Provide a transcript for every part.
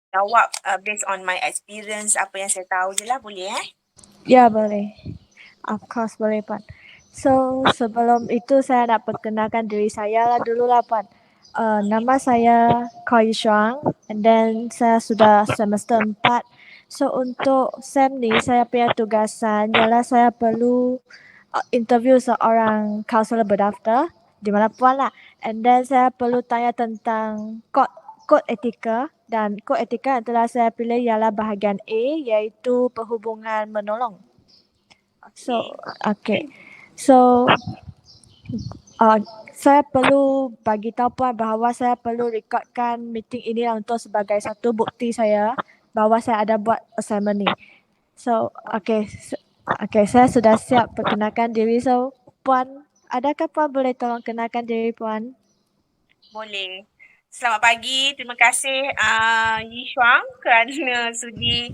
jawab based on my experience, apa yang saya tahu je lah, boleh Ya, boleh. Of course, boleh, Puan. So, sebelum itu saya nak perkenalkan diri saya lah dulu lah, Puan. Nama saya Koi Shuang, and then saya sudah semester 4. So, untuk SEM ni, saya punya tugasan ialah saya perlu interview seorang kaunselor berdaftar, di mana Puan lah. And then saya perlu tanya tentang kod etika, dan kod etika yang telah saya pilih ialah bahagian A, iaitu perhubungan menolong. So, okay. So, saya perlu bagi tahu Puan bahawa saya perlu rekodkan meeting ini untuk sebagai satu bukti saya bahawa saya ada buat assignment ni. So, okay. Okay, saya sudah siap perkenalkan diri. So, Puan, adakah Puan boleh tolong kenalkan diri Puan? Boleh. Selamat pagi, terima kasih Yi Shuang kerana sudi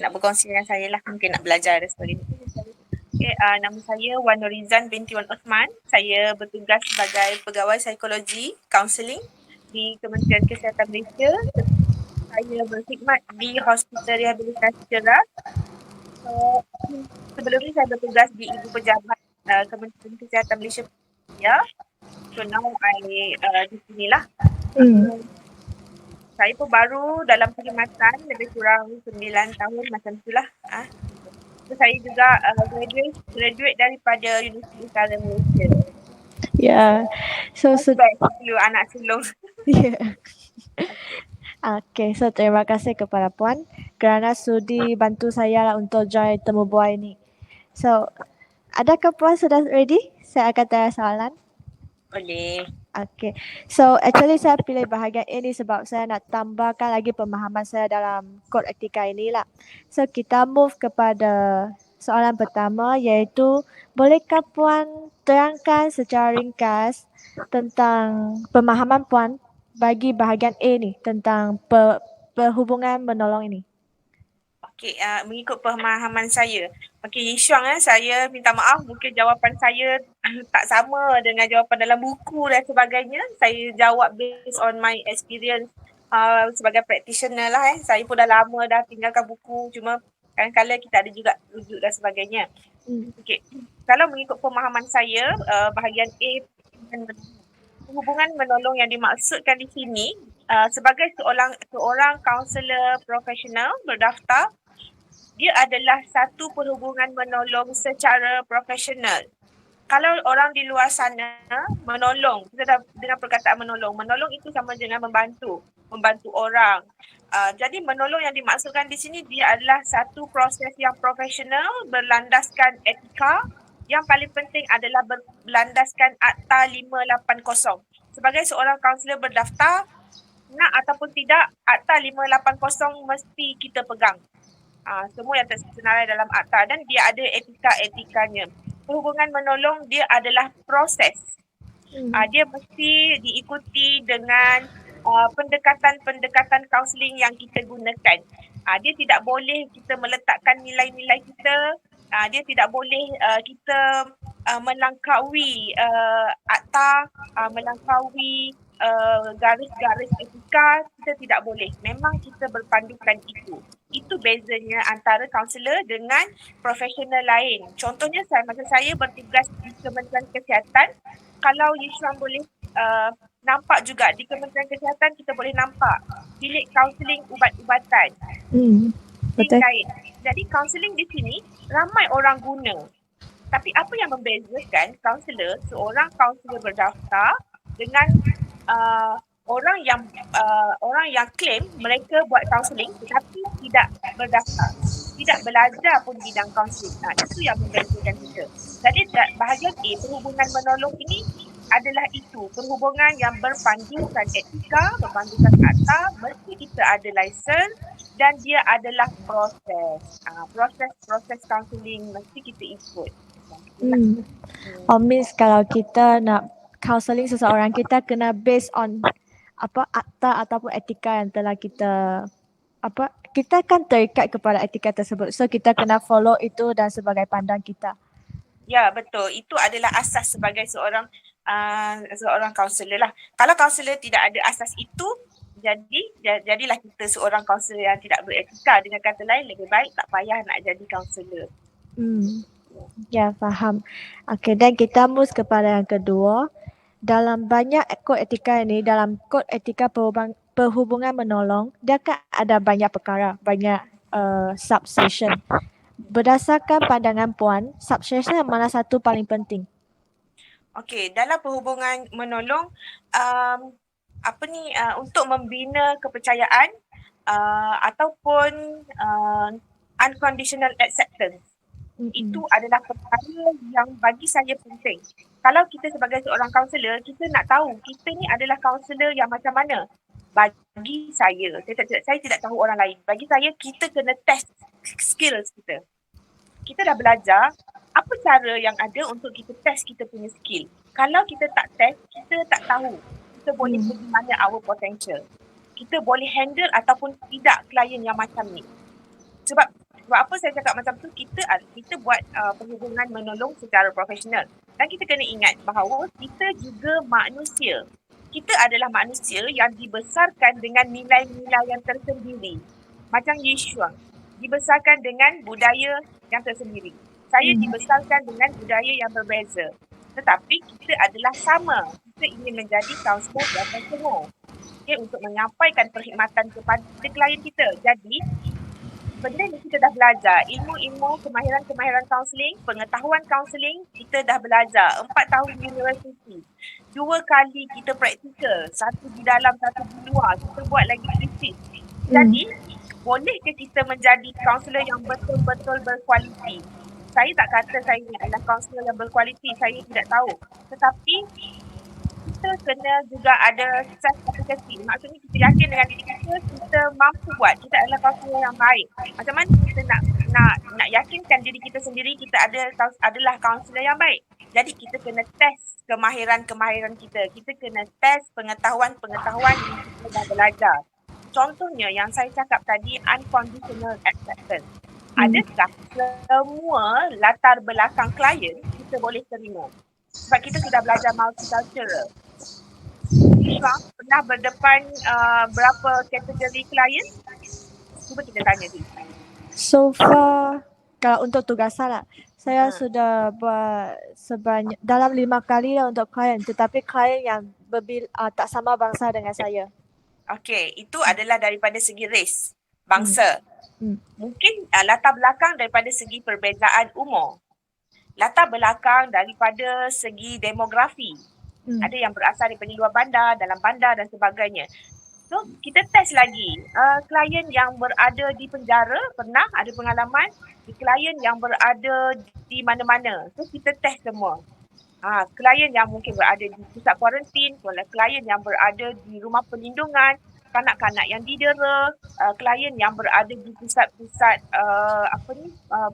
nak berkongsi dengan saya lah, mungkin nak belajar dan sebagainya. Okay, nama saya Wan Norizan binti Wan Osman. Saya bertugas sebagai pegawai psikologi, kaunseling di Kementerian Kesihatan Malaysia. Saya berkhidmat di Hospital Rehabilitasi Cerah. Sebelum ni saya bertugas di Ibu Pejabat Kementerian Kesihatan Malaysia. Ya. So now di sinilah. Saya pun baru dalam perkhidmatan lebih kurang 9 tahun macam itulah. So saya juga graduate daripada Universiti Utara Malaysia. Ya. So, anak sulung. Yeah. Okay, so terima kasih kepada Puan kerana sudi bantu saya lah untuk join temu bual ini. So, adakah Puan sudah ready? Saya akan tanya soalan. Boleh. Okay, so actually saya pilih bahagian ini sebab saya nak tambahkan lagi pemahaman saya dalam kod etika inilah. So, kita move kepada soalan pertama, iaitu bolehkah Puan terangkan secara ringkas tentang pemahaman Puan bagi bahagian A ni tentang perhubungan menolong ini? Okey, mengikut pemahaman saya. Okey, Yishuang, saya minta maaf mungkin jawapan saya tak sama dengan jawapan dalam buku dan sebagainya. Saya jawab based on my experience sebagai practitioner lah. Saya pun dah lama dah tinggalkan buku, cuma kadang-kadang kita ada juga rujuk dan sebagainya. Okey, kalau mengikut pemahaman saya, bahagian A, hubungan menolong yang dimaksudkan di sini sebagai seorang kaunselor profesional berdaftar, dia adalah satu perhubungan menolong secara profesional. Kalau orang di luar sana menolong, kita dah dengan perkataan menolong itu sama dengan membantu orang. Jadi menolong yang dimaksudkan di sini dia adalah satu proses yang profesional berlandaskan etika. Yang paling penting adalah berlandaskan Akta 580. Sebagai seorang kaunselor berdaftar, nak ataupun tidak, Akta 580 mesti kita pegang. Semua yang tersenarai dalam akta dan dia ada etika-etikanya. Perhubungan menolong dia adalah proses. Dia mesti diikuti dengan pendekatan-pendekatan kaunseling yang kita gunakan. Dia tidak boleh kita meletakkan nilai-nilai kita, dia tidak boleh kita melangkaui akta, melangkaui garis-garis etika, kita tidak boleh. Memang kita berpandukan itu. Itu bezanya antara kaunselor dengan profesional lain. Contohnya macam saya bertugas di Kementerian Kesihatan. Kalau Yishuan boleh nampak juga di Kementerian Kesihatan, kita boleh nampak bilik kaunseling ubat-ubatan. Betul. Jadi kaunseling di sini ramai orang guna. Tapi apa yang membezakan seorang kaunselor berdaftar dengan orang yang claim mereka buat kaunseling tetapi tidak berdaftar, tidak belajar pun bidang kaunseling. Itu yang membezakan kita. Jadi bahagian A, perhubungan menolong ini adalah itu, perhubungan yang berpandukan etika, berpandukan akta, mesti kita ada lesen dan dia adalah proses kaunseling mesti kita ikut. Means kalau kita nak counselling seseorang, kita kena based on akta ataupun etika yang telah kita kita kan terikat kepada etika tersebut. So kita kena follow itu dan sebagai pandang kita. Ya, betul. Itu adalah asas sebagai seorang kaunselor lah. Kalau kaunselor tidak ada asas itu, Jadilah kita seorang kaunselor yang tidak beretika. Dengan kata lain, lebih baik tak payah nak jadi kaunselor. Ya, faham. Okey, dan kita move kepada yang kedua. Dalam banyak kod etika ini, dalam kod etika perhubungan menolong, dia kan ada banyak perkara, banyak subsection. Berdasarkan pandangan Puan, subsection yang mana satu paling penting? Okey, dalam perhubungan menolong, untuk membina kepercayaan ataupun unconditional acceptance. Itu adalah perkara yang bagi saya penting. Kalau kita sebagai seorang kaunselor, kita nak tahu kita ni adalah kaunselor yang macam mana. Bagi saya tidak tahu orang lain. Bagi saya, kita kena test skills kita. Kita dah belajar apa cara yang ada untuk kita test kita punya skill. Kalau kita tak test, kita tak tahu kita boleh pergi mana our potential. Kita boleh handle ataupun tidak klien yang macam ni. Sebab apa saya cakap macam tu, kita buat perhubungan menolong secara profesional. Dan kita kena ingat bahawa kita juga manusia. Kita adalah manusia yang dibesarkan dengan nilai-nilai yang tersendiri. Macam Yishuang, dibesarkan dengan budaya yang tersendiri. Saya dibesarkan dengan budaya yang berbeza. Tetapi kita adalah sama. Kita ingin menjadi kaunselor dan profesional. Okay, untuk menyampaikan perkhidmatan kepada klien kita. Jadi, benda ni kita dah belajar. Ilmu-ilmu, kemahiran-kemahiran kaunseling, pengetahuan kaunseling, kita dah belajar. 4 tahun universiti. 2 kali kita praktikal. 1 di dalam, 1 di luar. Kita buat lagi thesis. Jadi, bolehkah kita menjadi kaunselor yang betul-betul berkualiti? Saya tak kata saya ni adalah kaunselor yang berkualiti. Saya tidak tahu. Tetapi, kita kena juga ada self-efficacy. Maksudnya kita yakin dengan diri kita mampu buat. Kita adalah kaunselor yang baik. Macam mana kita nak yakinkan diri kita sendiri kita adalah kaunselor yang baik. Jadi kita kena test kemahiran-kemahiran kita. Kita kena test pengetahuan-pengetahuan yang kita dah belajar. Contohnya yang saya cakap tadi, unconditional acceptance. Adakah semua latar belakang klien kita boleh terima? Sebab kita sudah belajar multicultural. Islam pernah berdepan berapa kategori klien? Cuba kita tanya dulu. So far, kalau untuk tugasan lah, saya sudah buat dalam 5 kali lah untuk klien. Tetapi klien yang tak sama bangsa dengan saya. Okey, itu adalah daripada segi ras, bangsa. Mungkin latar belakang daripada segi perbezaan umur. Latar belakang daripada segi demografi. Ada yang berasal daripada luar bandar, dalam bandar dan sebagainya. So, kita test lagi. Klien yang berada di penjara, pernah ada pengalaman. Klien yang berada di mana-mana. So, kita test semua. Klien yang mungkin berada di pusat kuarantin, klien yang berada di rumah perlindungan, kanak-kanak yang didera, klien yang berada di pusat-pusat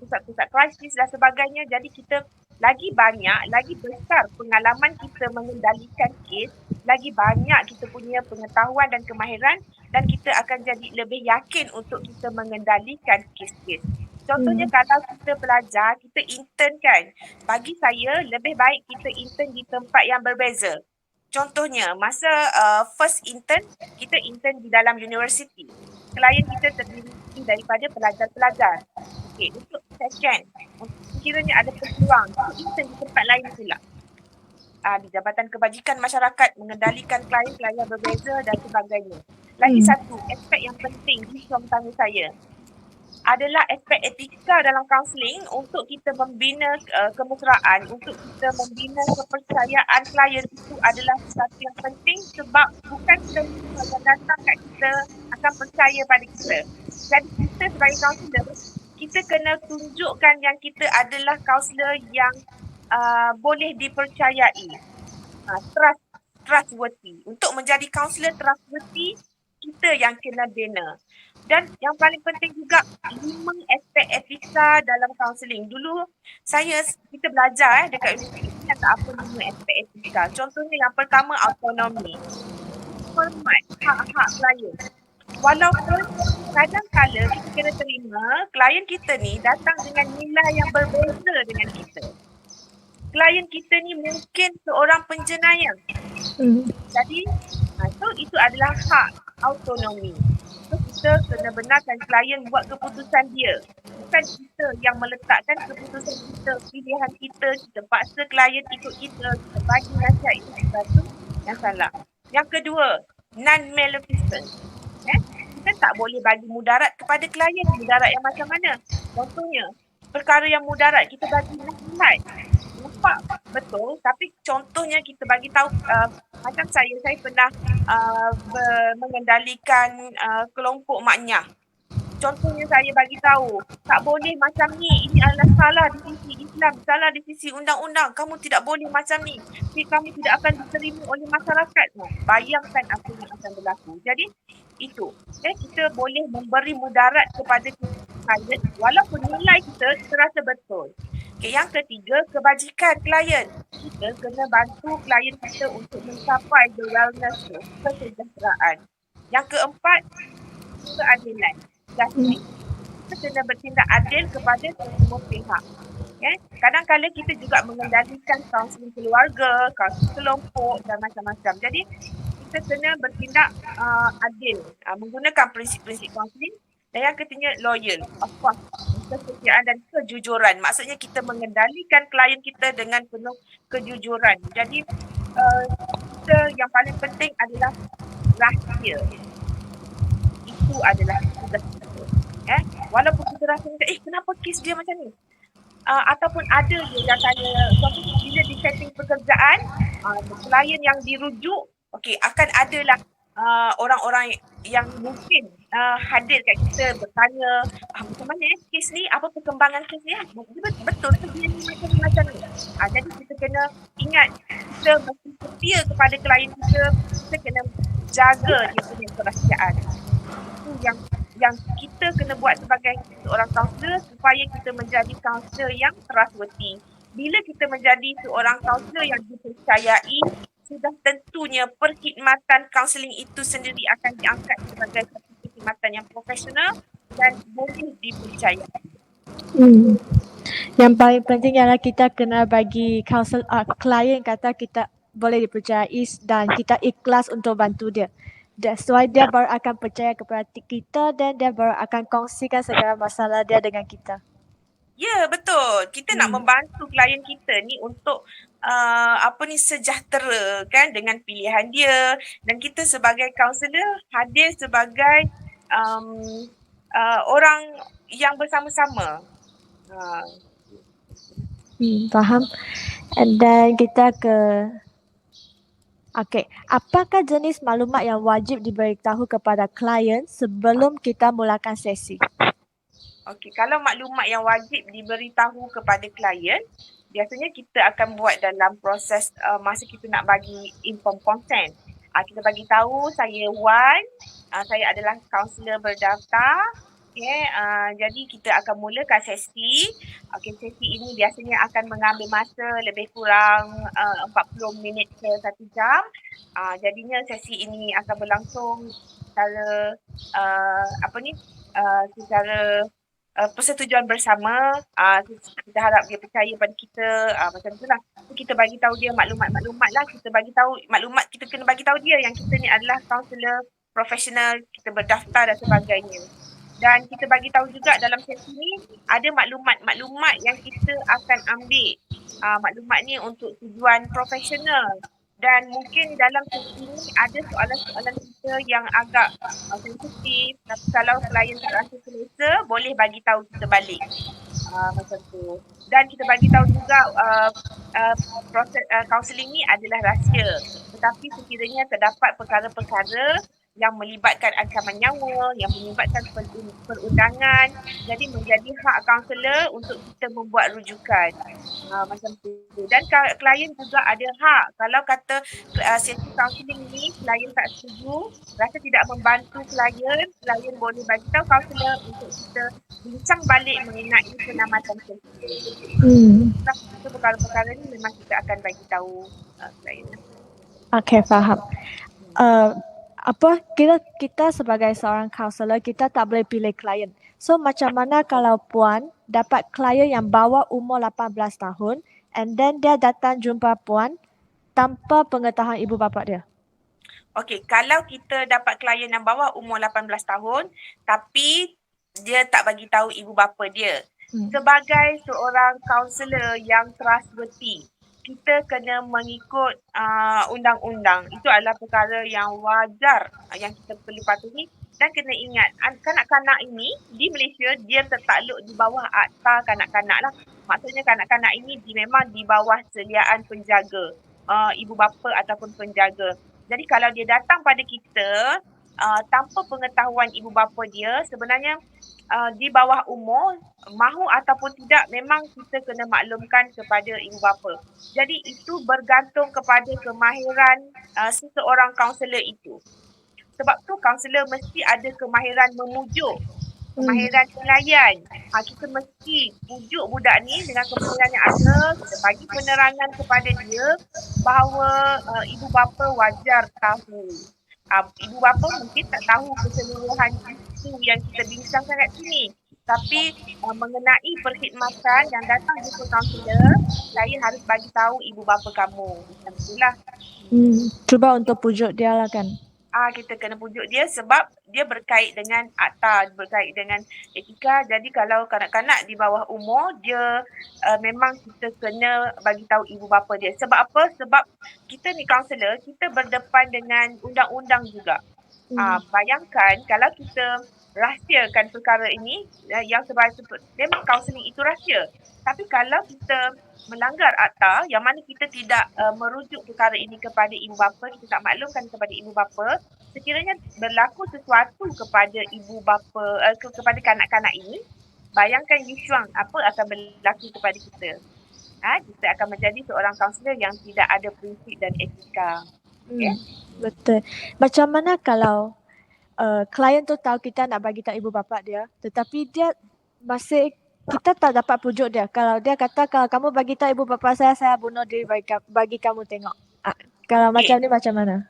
pusat-pusat krisis dan sebagainya. Jadi kita lagi banyak, lagi besar pengalaman kita mengendalikan kes, lagi banyak kita punya pengetahuan dan kemahiran dan kita akan jadi lebih yakin untuk kita mengendalikan kes-kes. Contohnya kalau kita belajar, kita intern kan. Bagi saya, lebih baik kita intern di tempat yang berbeza. Contohnya, masa first intern, kita intern di dalam universiti. Klien kita terdiri daripada pelajar-pelajar. Okey, untuk second, kiranya ada peluang, kita intern di tempat lain pula. Di Jabatan Kebajikan Masyarakat, mengendalikan klien-klien berbeza dan sebagainya. Lagi satu, aspek yang penting di tanya saya adalah aspek etika dalam kaunseling untuk kita membina kemesraan, untuk kita membina kepercayaan klien itu adalah sesuatu yang penting sebab bukan semua yang datang kat kita akan percaya pada kita. Jadi kita sebagai kaunselor, kita kena tunjukkan yang kita adalah kaunselor yang boleh dipercayai. Trustworthy. Untuk menjadi kaunselor trustworthy, kita yang kena bina. Dan yang paling penting juga 5 aspek etika dalam kaunseling. Dulu kita belajar dekat universiti tak apa 5 aspek etika. Contohnya yang pertama autonomi. Hormat hak-hak klien. Walaupun kadang-kala kita kena terima klien kita ni datang dengan nilai yang berbeza dengan kita. Klien kita ni mungkin seorang penjenayah. Jadi itu adalah hak autonomi. So, kita kena benarkan klien buat keputusan dia. Bukan kita yang meletakkan keputusan kita, pilihan kita, kita paksa klien ikut kita bagi nasihat itu sesuatu yang salah. Yang kedua, non-maleficent. Kita tak boleh bagi mudarat kepada klien. Mudarat yang macam mana? Contohnya, perkara yang mudarat kita bagi nasihat. Nampak betul, tapi contohnya kita bagi tahu macam saya pernah mengendalikan kelompok maknyah. Contohnya saya bagi tahu, tak boleh macam ni. Ini adalah salah di sisi Islam, salah di sisi undang-undang. Kamu tidak boleh macam ni. Jadi kamu tidak akan diterima oleh masyarakat. Nah, bayangkan apa yang akan berlaku. Jadi itu. Kita boleh memberi mudarat kepada klien walaupun nilai kita terasa betul. Yang ketiga, kebajikan klien. Kita kena bantu klien kita untuk mencapai the wellness, kesejahteraan. Yang keempat, keadilan. Justice. Kita kena bertindak adil kepada semua pihak. Kadang-kadang kita juga mengendalikan kaunseling keluarga, kaunseling kelompok dan macam-macam. Jadi, kita kena bertindak adil, menggunakan prinsip-prinsip kaunseling. Dan yang ketiga, loyal. Of course, kesetiaan dan kejujuran. Maksudnya kita mengendalikan klien kita dengan penuh kejujuran. Jadi, kita yang paling penting adalah rahsia. Itu adalah tugas kita. Walaupun kita rasa kenapa kes dia macam ni? Ataupun ada je yang tanya, contohnya bila di setting pekerjaan, klien yang dirujuk, akan adalah orang-orang yang mungkin hadir kat kita bertanya, macam mana kes ni, apa perkembangan kes ni, betul ke dia ni macam ni. Jadi kita kena ingat, kita mesti setia kepada klien kita, kita kena jaga dia punya kerahsiaan. Itu yang kita kena buat sebagai seorang kaunselor supaya kita menjadi kaunselor yang trustworthy. Bila kita menjadi seorang kaunselor yang dipercayai, sudah tentunya perkhidmatan kaunseling itu sendiri akan diangkat sebagai satu perkhidmatan yang profesional dan boleh dipercayai. Yang paling penting ialah kita kena bagi klien kata kita boleh dipercayai dan kita ikhlas untuk bantu dia. That's why dia baru akan percaya kepada kita dan dia baru akan kongsikan segala masalah dia dengan kita. Ya, betul. Kita nak membantu klien kita ni untuk sejahtera kan dengan pilihan dia, dan kita sebagai kaunselor hadir sebagai orang yang bersama-sama. Faham. And then kita ke apakah jenis maklumat yang wajib diberitahu kepada klien sebelum kita mulakan sesi? Kalau maklumat yang wajib diberitahu kepada klien, biasanya kita akan buat dalam proses masa kita nak bagi inform consent. Kita bagi tahu saya Wan, saya adalah kaunselor berdaftar. Jadi kita akan mulakan sesi. Sesi ini biasanya akan mengambil masa lebih kurang 40 minit ke 1 jam. Jadinya sesi ini akan berlangsung secara secara persetujuan bersama. Kita harap dia percaya pada kita, macam itulah. Kita bagi tahu dia maklumat-maklumat lah. Kita bagi tahu maklumat, kita kena bagi tahu dia yang kita ni adalah kaunselor profesional, kita berdaftar dan sebagainya. Dan kita bagi tahu juga dalam sesi ni ada maklumat-maklumat yang kita akan ambil. Maklumat ni untuk tujuan profesional. Dan mungkin dalam sesi ni ada soalan-soalan kita yang agak sensitif. Tapi kalau klien tak rasa selesa, boleh bagi tahu kita balik. Macam tu. Dan kita bagi tahu juga proses kaunseling ni adalah rahsia. Tetapi sekiranya terdapat perkara-perkara yang melibatkan ancaman nyawa, yang melibatkan perundangan, jadi menjadi hak kaunselor untuk kita membuat rujukan. Macam tu. Dan klien juga ada hak. Kalau kata sesi kaunseling ni klien tak setuju, rasa tidak membantu klien boleh bagi tahu kaunselor untuk kita bincang balik mengenai penamatan sesi. Itu perkara-perkara ni memang kita akan bagi tahu klien. Faham. Kita sebagai seorang kaunselor, kita tak boleh pilih klien. So macam mana kalau Puan dapat klien yang bawah umur 18 tahun and then dia datang jumpa Puan tanpa pengetahuan ibu bapa dia? Okey, kalau kita dapat klien yang bawah umur 18 tahun tapi dia tak bagi tahu ibu bapa dia. Sebagai seorang kaunselor yang trustworthy, kita kena mengikut undang-undang. Itu adalah perkara yang wajar yang kita perlu patuhi dan kena ingat kanak-kanak ini di Malaysia dia tertakluk di bawah Akta Kanak-kanak lah. Maksudnya kanak-kanak ini memang di bawah seliaan penjaga, ibu bapa ataupun penjaga. Jadi kalau dia datang pada kita tanpa pengetahuan ibu bapa dia, sebenarnya di bawah umur, mahu ataupun tidak, memang kita kena maklumkan kepada ibu bapa. Jadi itu bergantung kepada kemahiran seseorang kaunselor itu. Sebab tu kaunselor mesti ada kemahiran memujuk, kemahiran pelayan. Kita mesti pujuk budak ni dengan kemahiran yang ada, kita bagi penerangan kepada dia bahawa ibu bapa wajar tahu. Ibu bapa mungkin tak tahu keseluruhan isu yang kita bincangkan kat sini. Tapi mengenai perkhidmatan yang datang jumpa kaunselor, saya harus bagi tahu ibu bapa kamu. Macam itulah. Cuba untuk pujuk dia lah kan. Kita kena pujuk dia sebab dia berkait dengan akta, berkait dengan etika. Jadi kalau kanak-kanak di bawah umur, dia memang kita kena bagi tahu ibu bapa dia. Sebab apa? Sebab kita ni kaunselor, kita berdepan dengan undang-undang juga. Bayangkan kalau kita rahsiakan perkara ini, yang memang kaunseling itu rahsia. Tapi kalau kita melanggar akta yang mana kita tidak merujuk perkara ini kepada ibu bapa, kita tak maklumkan kepada ibu bapa, sekiranya berlaku sesuatu kepada ibu bapa, kepada kanak-kanak ini, bayangkan Yushuang apa akan berlaku kepada kita. Kita akan menjadi seorang kaunselor yang tidak ada prinsip dan etika. Okay? Betul. Macam mana kalau klien tu tahu kita nak bagi tahu ibu bapa dia, tetapi dia masih, kita tak dapat pujuk dia. Kalau dia kata kalau kamu bagi tahu ibu bapa saya bunuh diri bagi kamu tengok. Kalau macam ni macam mana?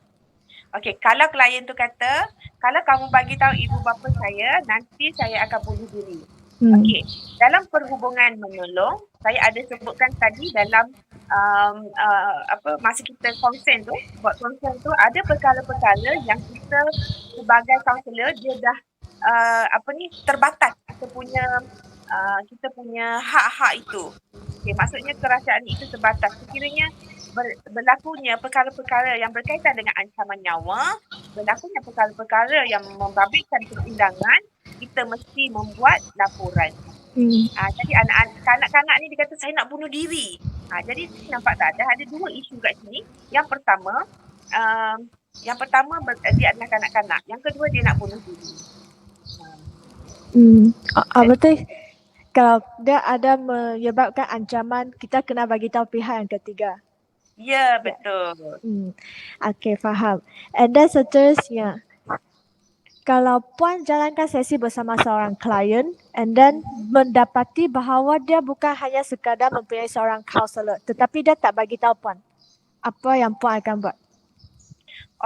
Okey, kalau klien tu kata, kalau kamu bagi tahu ibu bapa saya, nanti saya akan bunuh diri. Okey, dalam perhubungan menolong, saya ada sebutkan tadi dalam masa kita konsen tu, buat konsen tu, ada perkara-perkara yang kita sebagai kaunselor dia dah terbatas kita punya hak-hak itu. Okay, maksudnya kerahsiaan itu terbatas. Sekiranya berlakunya perkara-perkara yang berkaitan dengan ancaman nyawa, berlakunya perkara-perkara yang membabitkan perundangan, kita mesti membuat laporan. Jadi kanak-kanak ni dia kata saya nak bunuh diri. Jadi nampak tak ada dua isu kat sini. Yang pertama dia adalah kanak-kanak. Yang kedua dia nak bunuh diri. Betul. Kalau dia ada menyebabkan ancaman, kita kena bagi tahu pihak yang ketiga. Ya, betul. Okey, faham. And then seterusnya, kalau puan jalankan sesi bersama seorang klien and then mendapati bahawa dia bukan hanya sekadar mempunyai seorang kaunselor, tetapi dia tak bagi tahu puan, apa yang puan akan buat?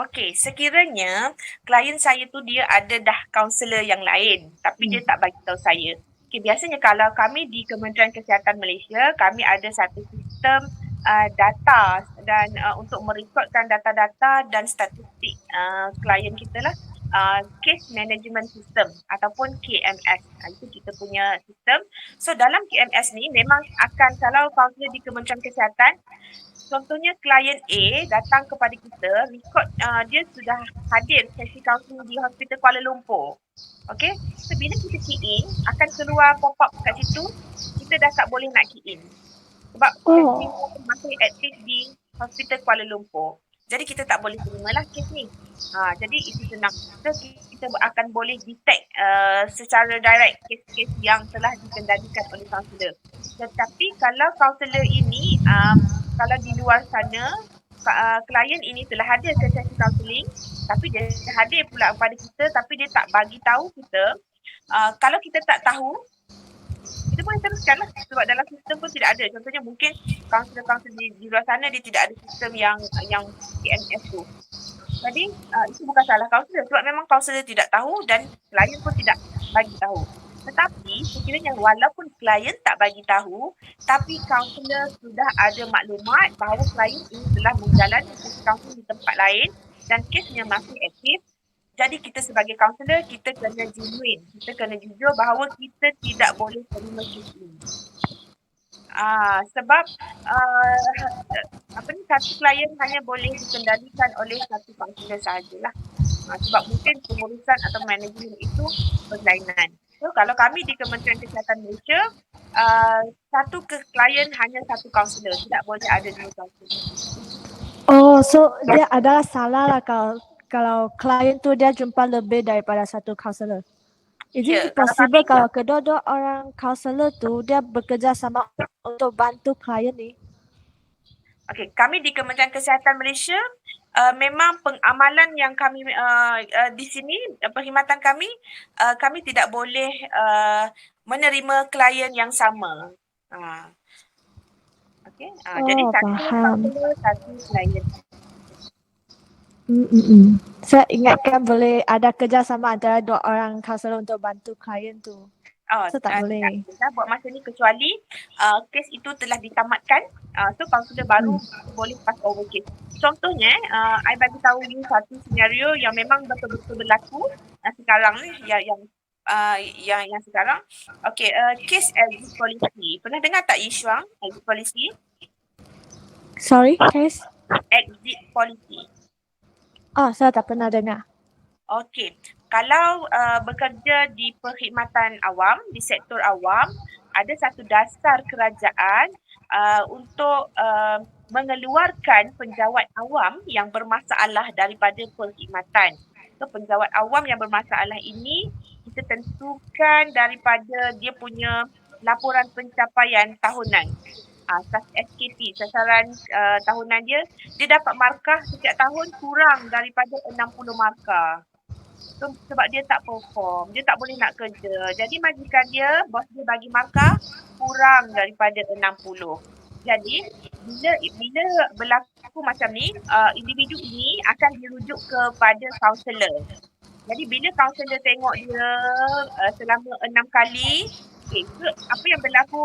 Okey, sekiranya klien saya tu dia ada dah kaunselor yang lain tapi dia tak bagi tahu saya. Okey, biasanya kalau kami di Kementerian Kesihatan Malaysia, kami ada satu sistem data dan untuk merekodkan data-data dan statistik klien kita lah. Case Management System ataupun KMS. Itu kita punya sistem. So dalam KMS ni memang akan, kalau kaunselor di Kementerian Kesihatan, contohnya klien A datang kepada kita, record dia sudah hadir sesi kaunseling di Hospital Kuala Lumpur. Okay, so bila kita key in, akan keluar pop-up kat situ, kita dah tak boleh nak key in. Sebab sesi masih aktif di Hospital Kuala Lumpur. Jadi kita tak boleh terimalah kes ni. Jadi itu senang. So, kita akan boleh detect secara direct kes-kes yang telah dikendalikan oleh kaunselor. Tetapi kalau kaunselor ini, kalau di luar sana, klien ini telah hadir ke sesi kaunseling, tapi dia hadir pula kepada kita, tapi dia tak bagi tahu kita, kalau kita tak tahu, kita boleh teruskan lah. Sebab dalam sistem pun tidak ada. Contohnya mungkin kaunselor-kaunselor di luar sana dia tidak ada sistem yang KMS tu. Jadi itu bukan salah kaunselor. Sebab memang kaunselor tidak tahu dan klien pun tidak bagi tahu. Tetapi sekiranya walaupun klien tak bagi tahu, tapi kaunselor sudah ada maklumat bahawa klien ini telah menjalani sesi kaunseling di tempat lain, dan kesnya masih aktif, jadi kita sebagai kaunselor, kita kena genuine. Kita kena jujur bahawa kita tidak boleh terima kes ini. Sebab satu klien hanya boleh dikendalikan oleh satu kaunselor sahajalah. Sebab mungkin pengurusan atau manajemen itu berlainan. So, kalau kami di Kementerian Kesihatan Malaysia, satu klien hanya satu kaunselor. Tidak boleh ada dua kaunselor. Oh, so dia adalah salah lah kalau klien tu dia jumpa lebih daripada satu kaunselor. Is it possible kalau kedua-dua orang kaunselor tu dia bekerja sama untuk bantu klien ni? Okey, kami di Kementerian Kesihatan Malaysia memang pengamalan yang kami di sini perkhidmatan kami kami tidak boleh menerima klien yang sama. Okey, jadi satu kaunselor, satu klien. Saya ingatkan boleh ada kerjasama antara dua orang kaunselor untuk bantu klien tu. So tak boleh. Tidak buat masa ni kecuali kes itu telah ditamatkan. So kaunselor baru boleh pass over kes. Contohnya, I bagi tahu you satu senario yang memang betul-betul berlaku sekarang ni yang sekarang. Okey, kes exit policy. Pernah dengar tak isu exit policy? Sorry, kes? Exit policy. Saya tak pernah dengar. Okey, kalau bekerja di perkhidmatan awam, di sektor awam, ada satu dasar kerajaan untuk mengeluarkan penjawat awam yang bermasalah daripada perkhidmatan. So, penjawat awam yang bermasalah ini kita tentukan daripada dia punya laporan pencapaian tahunan. SKT, sasaran tahunan dia dapat markah setiap tahun kurang daripada 60 markah. So, sebab dia tak perform, dia tak boleh nak kerja. Jadi majikan dia, bos dia bagi markah kurang daripada 60. Jadi, bila berlaku macam ni, individu ini akan dirujuk kepada kaunselor. Jadi bila kaunselor tengok dia selama 6 kali, apa yang berlaku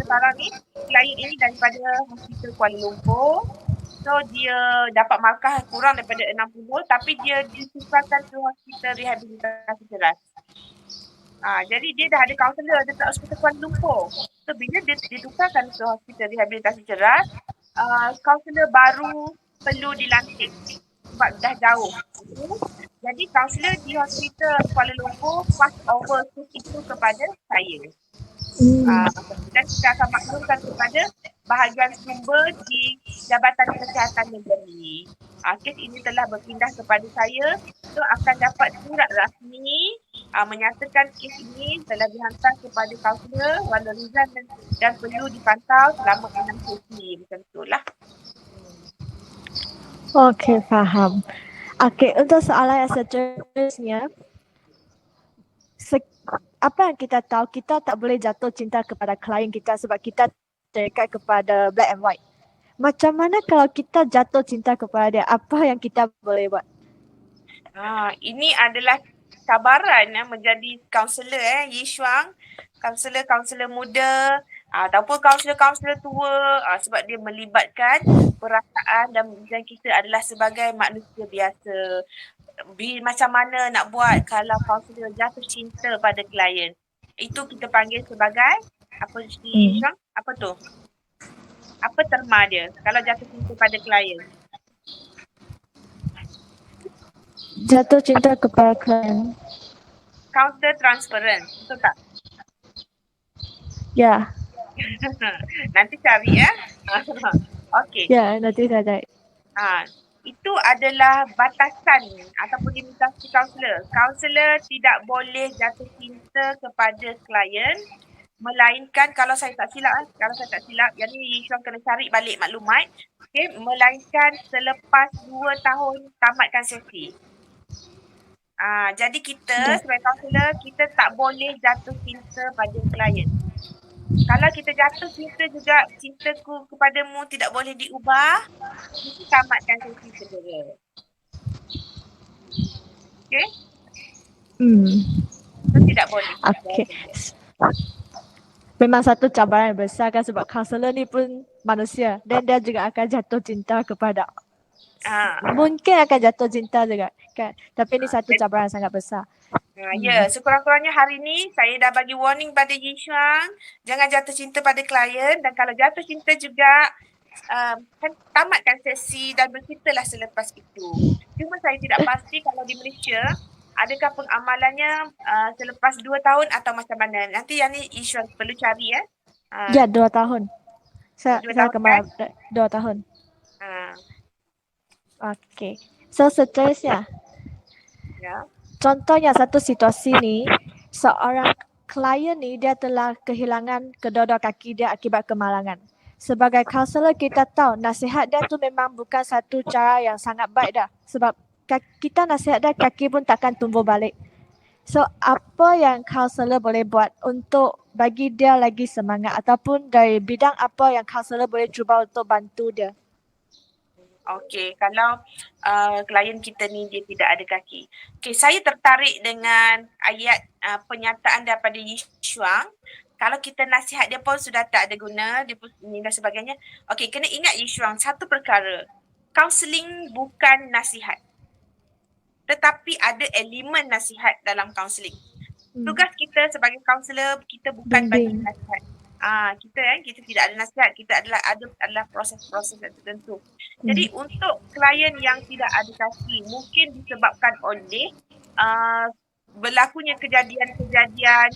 sekarang ni, klien ini daripada Hospital Kuala Lumpur. So dia dapat markah kurang daripada 60 tapi dia ditukarkan ke Hospital Rehabilitasi Ceras. Jadi dia dah ada kaunselor dekat Hospital Kuala Lumpur. So bila dia ditukarkan ke Hospital Rehabilitasi Ceras, kaunselor baru perlu dilantik sebab dah jauh. Jadi kaunselor di Hospital Kuala Lumpur pass over kes itu kepada saya. Dan kita akan maklumkan kepada bahagian sumber di Jabatan Kesihatan Negeri. Kes ini telah berpindah kepada saya. So akan dapat surat rasmi menyatakan kes ini telah dihantar kepada kaunselor Wala Rizal dan perlu dipantau selama 6 sesi. Macam itulah. Okey, faham. Okey, untuk soalan yang seterusnya, apa yang kita tahu, kita tak boleh jatuh cinta kepada klien kita sebab kita terikat kepada black and white. Macam mana kalau kita jatuh cinta kepada dia, apa yang kita boleh buat? Ini adalah cabaran menjadi kaunselor Yi Shuang, kaunselor muda ataupun kaunselor tua sebab dia melibatkan perasaan dan kita adalah sebagai manusia biasa. Macam mana nak buat kalau kaunselor jatuh cinta pada klien? Itu kita panggil sebagai apa Yi Shuang? Apa tu? Apa terma dia kalau jatuh cinta pada klien? Jatuh cinta kepada klien. Counter transference, betul tak? Ya. Nanti cari ya. Okey. Ya, nanti saya cari. Itu adalah batasan ataupun limitasi kaunselor. Kaunselor tidak boleh jatuh cinta kepada klien melainkan kalau saya tak silap, yang ni Yishuang kena cari balik maklumat, melainkan selepas 2 tahun tamatkan sesi. Jadi kita sebagai kaunselor, kita tak boleh jatuh cinta pada klien. Kalau kita jatuh cinta juga, cintaku kepadamu tidak boleh diubah, kita tamatkan sesi segera. Okey? So, tidak boleh. Okey. Memang satu cabaran besar kan sebab kaunselor ni pun manusia dan dia juga akan jatuh cinta kepada Ah, Mungkin akan jatuh cinta juga kan. Tapi ini satu jadi, cabaran sangat besar. ya, sekurang-kurangnya hari ni saya dah bagi warning pada Yi Shuang, jangan jatuh cinta pada klien dan kalau jatuh cinta juga, kan tamatkan sesi dan berceritalah selepas itu. Cuma saya tidak pasti kalau di Malaysia, adakah pengamalannya selepas 2 tahun atau macam mana. Nanti yang ni Yi Shuang perlu cari ya. Ya, Uh, 2 tahun. dua Saya tahun kan? kemarin 2 tahun. Uh, Okey. So seterusnya, ya. contohnya satu situasi ni, seorang klien ni dia telah kehilangan kedua-dua kaki dia akibat kemalangan. Sebagai kaunselor kita tahu nasihat dia tu memang bukan satu cara yang sangat baik dah. Sebab kita nasihat dia kaki pun takkan tumbuh balik. So apa yang kaunselor boleh buat untuk bagi dia lagi semangat ataupun dari bidang apa yang kaunselor boleh cuba untuk bantu dia? Okey, kalau klien kita ni dia tidak ada kaki. Okey, saya tertarik dengan ayat pernyataan daripada Yi Shuang. Kalau kita nasihat dia pun sudah tak ada guna, dia pun ini dan sebagainya. Okey, kena ingat Yi Shuang satu perkara. Kaunseling bukan nasihat. Tetapi ada elemen nasihat dalam kaunseling. Tugas kita sebagai kaunselor, kita bukan bagi Bimbing. nasihat. Kita tidak ada nasihat, kita adalah proses-proses yang tertentu. Jadi untuk klien yang tidak ada kaki, mungkin disebabkan oleh berlakunya kejadian-kejadian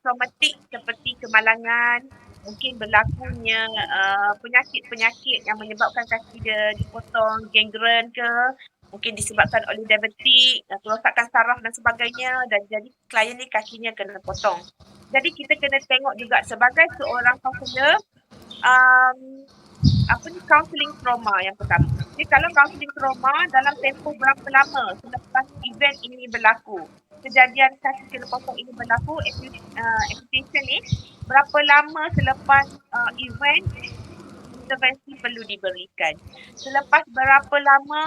traumatik seperti kemalangan, mungkin berlakunya penyakit-penyakit yang menyebabkan kaki dia dipotong, gangren ke, mungkin disebabkan oleh diabetik, kerosakan saraf dan sebagainya dan jadi klien ni kakinya kena potong. Jadi kita kena tengok juga sebagai seorang kaunselor, counselling trauma yang pertama. Jadi kalau counselling trauma dalam tempoh berapa lama selepas event ini berlaku, kejadian kaki kena potong ini berlaku, amputation ni berapa lama selepas event intervensi perlu diberikan. Selepas berapa lama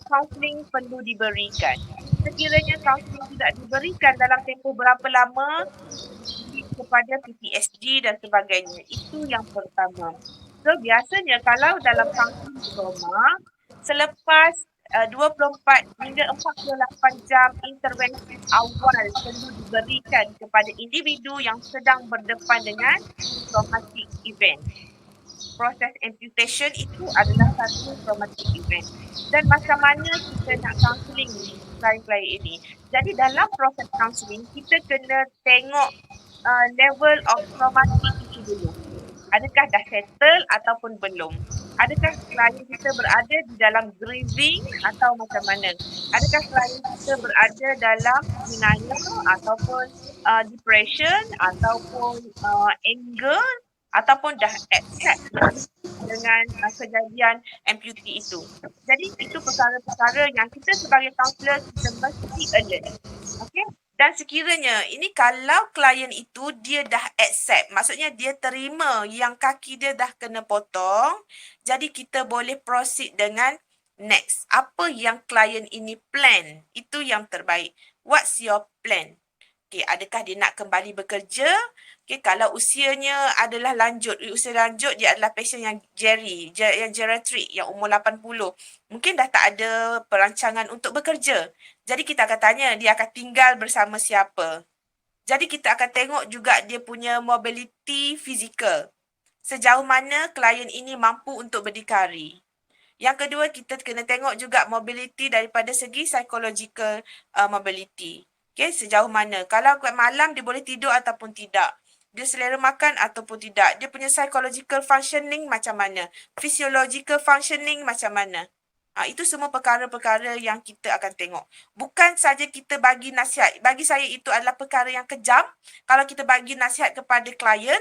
kaunseling perlu diberikan. Sekiranya kaunseling tidak diberikan dalam tempoh berapa lama kepada PTSD dan sebagainya. Itu yang pertama. So biasanya kalau dalam kaunseling trauma, selepas 24 hingga 48 jam intervensi awal perlu diberikan kepada individu yang sedang berdepan dengan traumatic event. Proses amputation itu adalah satu traumatic event. Dan macam mana kita nak counselling klien-klien ini. Jadi dalam proses counselling, kita kena tengok level of traumatic itu dulu. Adakah dah settle ataupun belum? Adakah klien kita berada di dalam grieving atau macam mana? Adakah klien kita berada dalam denial ataupun depression ataupun anger ataupun dah accept dengan kejadian amputee itu. Jadi itu perkara-perkara yang kita sebagai kaunselor kita mesti alert. Okey? Dan sekiranya ini kalau klien itu dia dah accept, maksudnya dia terima yang kaki dia dah kena potong, jadi kita boleh proceed dengan next. Apa yang klien ini plan? Itu yang terbaik. What's your plan? Okay, adakah dia nak kembali bekerja? Okay, kalau usianya adalah usia lanjut, dia adalah pasien yang yang geriatric, yang umur 80. Mungkin dah tak ada perancangan untuk bekerja. Jadi kita akan tanya, dia akan tinggal bersama siapa? Jadi kita akan tengok juga dia punya mobility fizikal. Sejauh mana klien ini mampu untuk berdikari. Yang kedua, kita kena tengok juga mobility daripada segi psychological mobility. Okay, sejauh mana. Kalau malam dia boleh tidur ataupun tidak. Dia selera makan ataupun tidak. Dia punya psychological functioning macam mana. Physiological functioning macam mana. Itu semua perkara-perkara yang kita akan tengok. Bukan saja kita bagi nasihat. Bagi saya itu adalah perkara yang kejam. Kalau kita bagi nasihat kepada klien,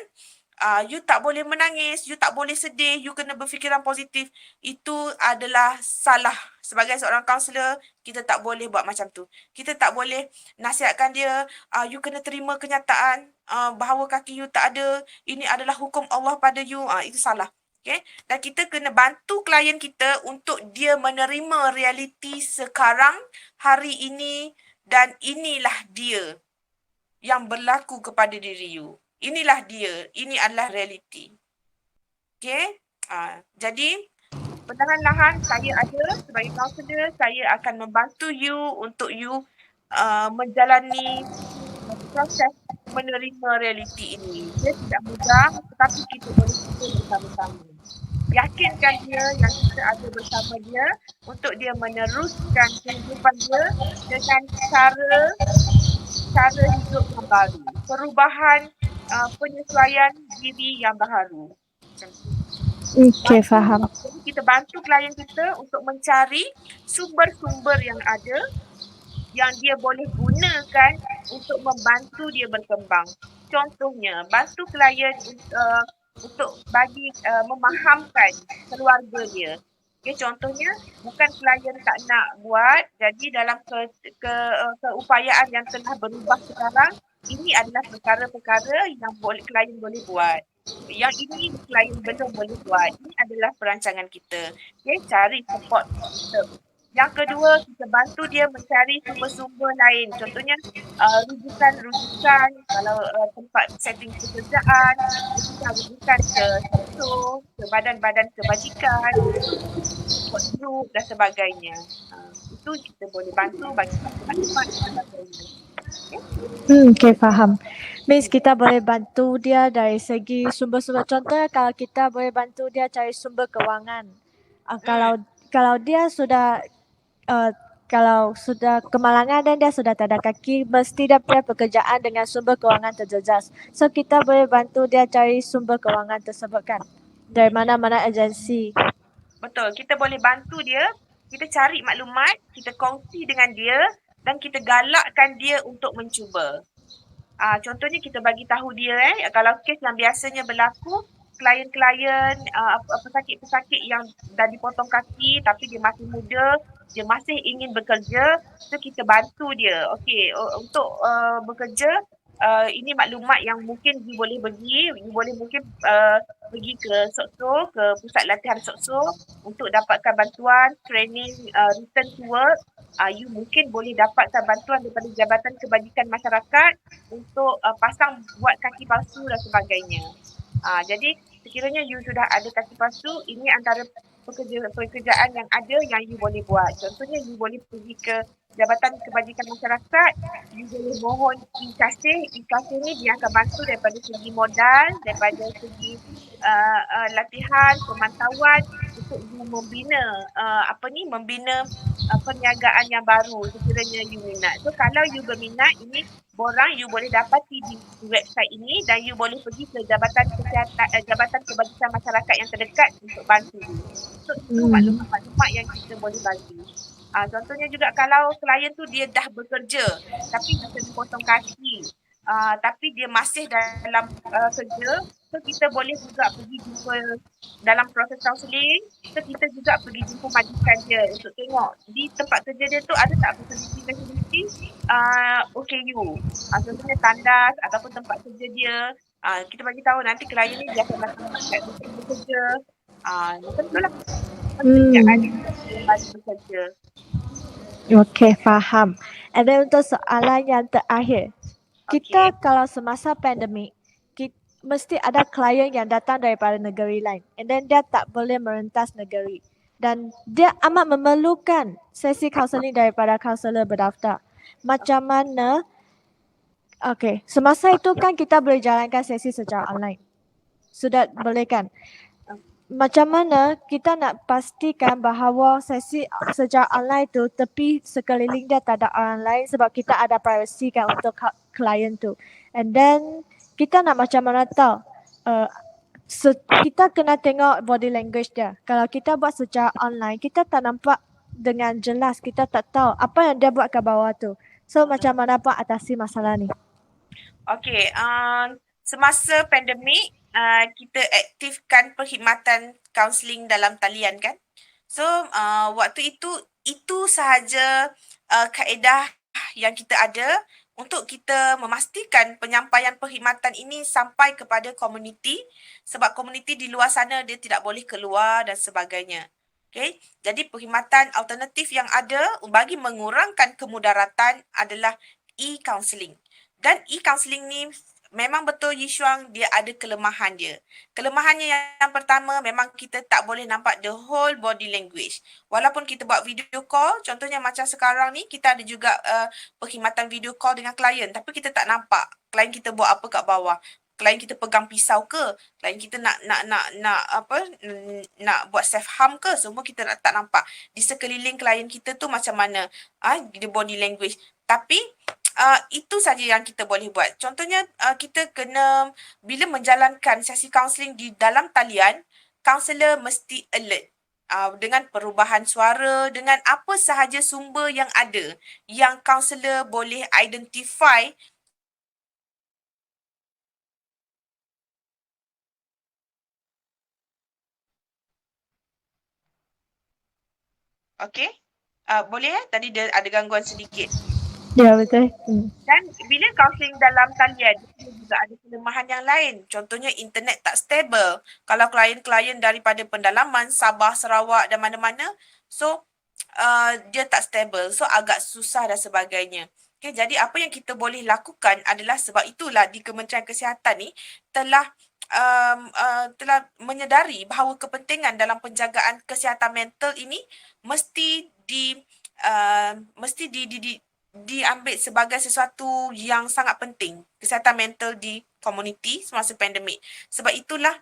you tak boleh menangis, you tak boleh sedih, you kena berfikiran positif. Itu adalah salah. Sebagai seorang kaunselor, kita tak boleh buat macam tu. Kita tak boleh nasihatkan dia, you kena terima kenyataan bahawa kaki you tak ada, ini adalah hukum Allah pada you. Itu salah. Okay? Dan kita kena bantu klien kita untuk dia menerima realiti sekarang, hari ini, dan inilah dia yang berlaku kepada diri you. Inilah dia. Ini adalah realiti. Okay? Jadi, perlahan-lahan saya ada sebagai kaunselor, saya akan membantu you untuk you menjalani proses menerima realiti ini. Dia tidak mudah tetapi kita boleh cuba bersama-sama. Yakinkan dia yang kita ada bersama dia untuk dia meneruskan kehidupan dia dengan cara hidup yang baru. Perubahan, penyesuaian diri yang baharu. Macam tu. Okay, faham. Jadi kita bantu klien kita untuk mencari sumber-sumber yang ada yang dia boleh gunakan untuk membantu dia berkembang. Contohnya, bantu klien untuk bagi memahamkan keluarga dia. Okay, contohnya, bukan klien tak nak buat, jadi dalam keupayaan yang tengah berubah sekarang, ini adalah perkara-perkara yang klien boleh buat. Yang ini klien belum boleh buat. Ini adalah perancangan kita. Okay, cari support system. Yang kedua, kita bantu dia mencari sumber-sumber lain. Contohnya, rujukan-rujukan kalau tempat setting pekerjaan, rujukan ke sektor, ke badan-badan kebajikan, support group dan sebagainya. Itu kita boleh bantu bagi maklumat dan sebagainya. Okay, faham. Means kita boleh bantu dia dari segi sumber-sumber. Contohnya kalau kita boleh bantu dia cari sumber kewangan. Kalau dia sudah kalau sudah kemalangan dan dia sudah tak ada kaki, mesti dia punya pekerjaan dengan sumber kewangan terjejas. So kita boleh bantu dia cari sumber kewangan tersebut kan, dari mana-mana agensi. Betul, kita boleh bantu dia, kita cari maklumat, kita kongsi dengan dia dan kita galakkan dia untuk mencuba. Contohnya kita bagi tahu dia kalau kes yang biasanya berlaku, klien-klien pesakit-pesakit yang dah dipotong kaki tapi dia masih muda, dia masih ingin bekerja, so kita bantu dia. Okey, untuk bekerja, ini maklumat yang mungkin you boleh pergi, you boleh mungkin pergi ke SOCSO, ke pusat latihan SOCSO untuk dapatkan bantuan, training, return to work. You mungkin boleh dapatkan bantuan daripada Jabatan Kebajikan Masyarakat untuk pasang buat kaki palsu dan sebagainya. Jadi sekiranya you sudah ada kaki palsu, ini antara pekerjaan yang ada yang you boleh buat. Contohnya you boleh pergi ke Jabatan Kebajikan Masyarakat, you boleh mohon e-kasih. E-kasih ni dia akan bantu daripada segi modal, daripada segi latihan, pemantauan untuk you membina perniagaan yang baru sekiranya you minat. So kalau you berminat, ini borang you boleh dapati di website ini dan you boleh pergi ke Jabatan Kebajikan Masyarakat yang terdekat untuk bantu you. So itu maklumat-maklumat yang kita boleh bagi. Contohnya juga kalau klien tu dia dah bekerja tapi macam dipotong kaki, tapi dia masih dalam kerja, so kita boleh juga pergi jumpa dalam proses kaunseling, so kita juga pergi jumpa majikan dia untuk tengok di tempat kerja dia tu ada tak fasiliti-fasiliti OKU. Contohnya tandas ataupun tempat kerja dia. Kita bagi tahu nanti klien ni dia akan datang kat bekerja. Macam tu lah. Pekerjaan yang bagi bekerja. Okay, faham. And then untuk soalan yang terakhir, kita kalau semasa pandemik, mesti ada klien yang datang daripada negeri lain, and then dia tak boleh merentas negeri, dan dia amat memerlukan sesi kaunseling daripada kaunselor berdaftar. Macam mana? Okay, semasa itu kan kita boleh jalankan sesi secara online. Sudah boleh kan? Macam mana kita nak pastikan bahawa sesi secara online tu tepi sekeliling dia tak ada orang lain, sebab kita ada privacy kan untuk klien tu. And then kita nak macam mana tahu? Kita kena tengok body language dia. Kalau kita buat secara online, kita tak nampak dengan jelas, kita tak tahu apa yang dia buat kat bawah tu. So macam mana Pak atasi masalah ni? Okay, semasa pandemik, kita aktifkan perkhidmatan kaunseling dalam talian kan. So, waktu itu sahaja kaedah yang kita ada untuk kita memastikan penyampaian perkhidmatan ini sampai kepada komuniti, sebab komuniti di luar sana dia tidak boleh keluar dan sebagainya. Okay, jadi perkhidmatan alternatif yang ada bagi mengurangkan kemudaratan adalah e-counselling. Dan e-counselling ni memang betul Yishuang dia ada kelemahan dia. Kelemahannya yang pertama memang kita tak boleh nampak the whole body language. Walaupun kita buat video call, contohnya macam sekarang ni kita ada juga perkhidmatan video call dengan klien tapi kita tak nampak klien kita buat apa kat bawah. Klien kita pegang pisau ke? Klien kita nak apa? Nak buat self harm ke? Semua kita tak nampak. Di sekeliling klien kita tu macam mana? The body language. Tapi itu saja yang kita boleh buat. Contohnya kita kena bila menjalankan sesi kaunseling di dalam talian, kaunselor mesti alert dengan perubahan suara, dengan apa sahaja sumber yang ada yang kaunselor boleh identify. Okey? Boleh tadi ada gangguan sedikit. Ya, betul. Dan bila kaunseling dalam talian, dia juga ada kelemahan yang lain. Contohnya internet tak stable. Kalau klien-klien daripada pendalaman, Sabah, Sarawak dan mana-mana, so dia tak stable. So agak susah dan sebagainya. Okay, jadi apa yang kita boleh lakukan adalah sebab itulah di Kementerian Kesihatan ni telah telah menyedari bahawa kepentingan dalam penjagaan kesihatan mental ini mesti diambil sebagai sesuatu yang sangat penting, kesihatan mental di komuniti semasa pandemik. Sebab itulah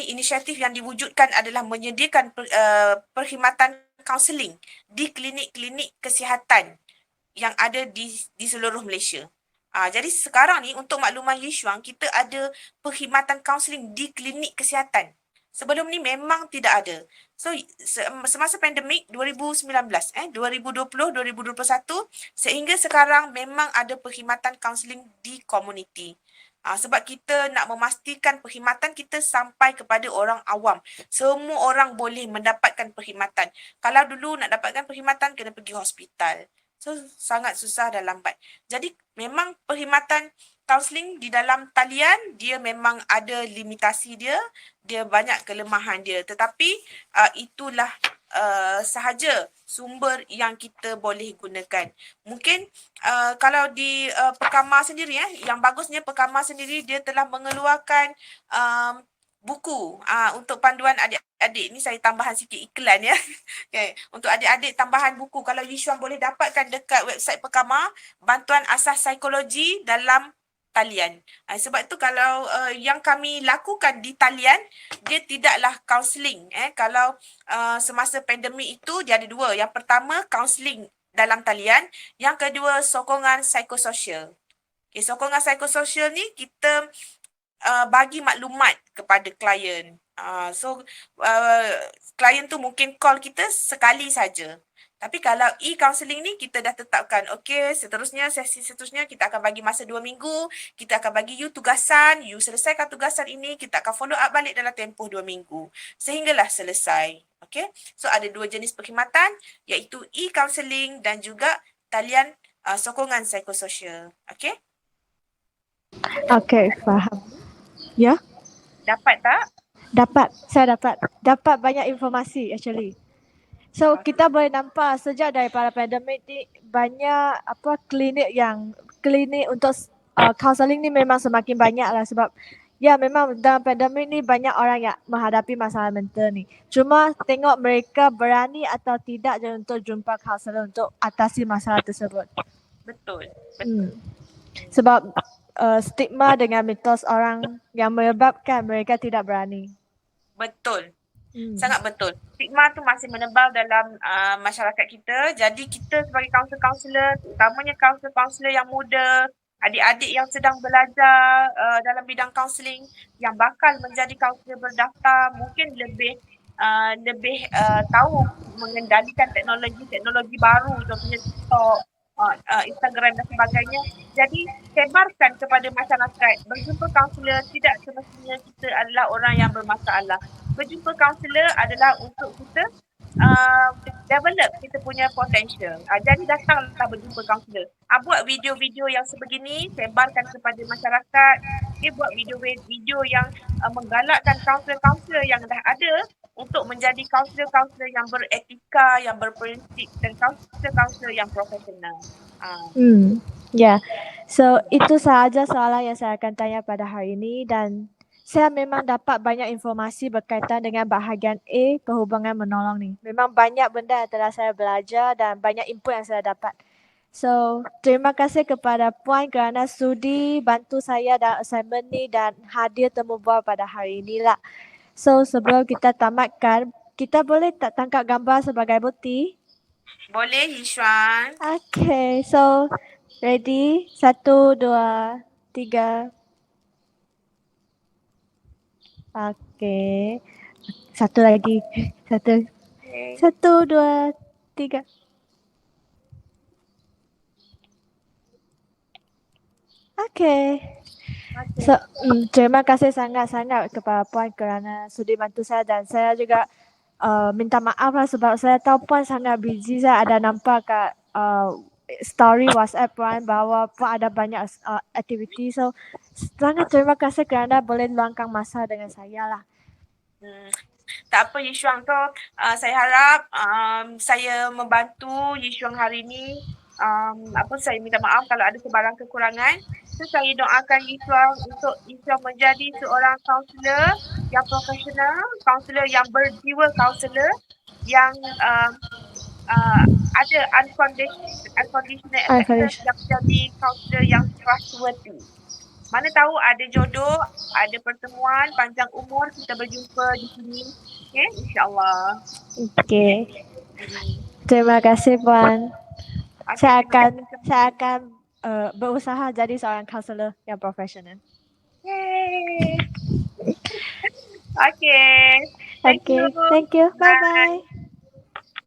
inisiatif yang diwujudkan adalah menyediakan perkhidmatan kaunseling di klinik-klinik kesihatan yang ada di seluruh Malaysia. Jadi sekarang ni untuk makluman Yishuang, kita ada perkhidmatan kaunseling di klinik kesihatan. Sebelum ni memang tidak ada. So semasa pandemik 2019, 2020, 2021 sehingga sekarang memang ada perkhidmatan kaunseling di komuniti. Sebab kita nak memastikan perkhidmatan kita sampai kepada orang awam. Semua orang boleh mendapatkan perkhidmatan. Kalau dulu nak dapatkan perkhidmatan kena pergi hospital. So, sangat susah dan lambat. Jadi, memang perkhidmatan kaunseling di dalam talian, dia memang ada limitasi dia, dia banyak kelemahan dia. Tetapi, itulah sahaja sumber yang kita boleh gunakan. Mungkin kalau di Perkama sendiri, yang bagusnya Perkama sendiri, dia telah mengeluarkan buku untuk panduan adik-adik. Ni saya tambahan sikit iklan ya. Okay. Untuk adik-adik tambahan buku. Kalau Yishuang boleh dapatkan dekat website Perkama, bantuan asas psikologi dalam talian. Sebab itu kalau yang kami lakukan di talian, dia tidaklah kaunseling. Kalau semasa pandemik itu, dia ada dua. Yang pertama, kaunseling dalam talian. Yang kedua, sokongan psikososial. Okay, sokongan psikososial ni kita bagi maklumat kepada klien. Klien tu mungkin call kita sekali saja. Tapi kalau e-counseling ni kita dah tetapkan, okey, sesi seterusnya kita akan bagi masa 2 minggu, kita akan bagi you tugasan, you selesaikan tugasan ini, kita akan follow up balik dalam tempoh 2 minggu. Sehinggalah selesai. Okey. So ada dua jenis perkhidmatan iaitu e-counseling dan juga talian sokongan psikososial. Okey? Okey, faham. Ya? Dapat tak? Dapat. Saya dapat. Dapat banyak informasi actually. So kita boleh nampak sejak daripada pandemik ni banyak klinik untuk counselling ni memang semakin banyak lah sebab ya memang dalam pandemik ni banyak orang yang menghadapi masalah mental ni. Cuma tengok mereka berani atau tidak je untuk jumpa kaunselor untuk atasi masalah tersebut. Betul. Sebab stigma dengan mitos orang yang menyebabkan mereka tidak berani. Betul. Sangat betul. Stigma tu masih menebal dalam masyarakat kita. Jadi kita sebagai kaunselor-kaunselor, terutamanya kaunselor-kaunselor yang muda, adik-adik yang sedang belajar dalam bidang kaunseling, yang bakal menjadi kaunselor berdaftar, mungkin lebih tahu mengendalikan teknologi baru, contohnya TikTok, Instagram dan sebagainya. Jadi sebarkan kepada masyarakat, berjumpa kaunselor tidak semestinya kita adalah orang yang bermasalah. Berjumpa kaunselor adalah untuk kita develop kita punya potential. Jadi datanglah berjumpa kaunselor. Buat video-video yang sebegini, sebarkan kepada masyarakat. Buat video-video yang menggalakkan kaunselor-kaunselor yang dah ada untuk menjadi kaunselor-kaunselor yang beretika, yang berprinsip dan kaunselor-kaunselor yang profesional. Ya. So, itu sahaja soalan yang saya akan tanya pada hari ini dan saya memang dapat banyak informasi berkaitan dengan bahagian A perhubungan menolong ni. Memang banyak benda yang telah saya belajar dan banyak input yang saya dapat. So, terima kasih kepada Puan kerana sudi bantu saya dalam assignment ni dan hadir temu bual pada hari ini lah. So, sebelum kita tamatkan, kita boleh tak tangkap gambar sebagai bukti? Boleh, Yishuan? Okay, so ready? 1, 2, 3. Okay. Satu lagi. Satu. Okay. 1, 2, 3. Okay. Okay. So, terima kasih sangat-sangat kepada Puan kerana sudi bantu saya dan saya juga minta maaf lah sebab saya tahu Puan sangat busy. Saya ada nampak kat story WhatsApp Puan bahawa Puan ada banyak aktiviti. So, sangat terima kasih kerana boleh luangkan masa dengan saya lah. Tak apa Yishuang tu, saya harap saya membantu Yishuang hari ini. Saya minta maaf kalau ada sebarang kekurangan. So, saya doakan Yishuang untuk Yishuang menjadi seorang kaunselor yang profesional, kaunselor yang berjiwa kaunselor yang ada unconditional affection yang menjadi kaunselor yang trustworthy. Mana tahu ada jodoh, ada pertemuan, panjang umur kita berjumpa di sini. Okay, insyaAllah. Okay. Terima kasih Puan. Saya akan berusaha jadi seorang kaunselor yang profesional. Yay. Okay. Thank you. Thank you. Bye bye.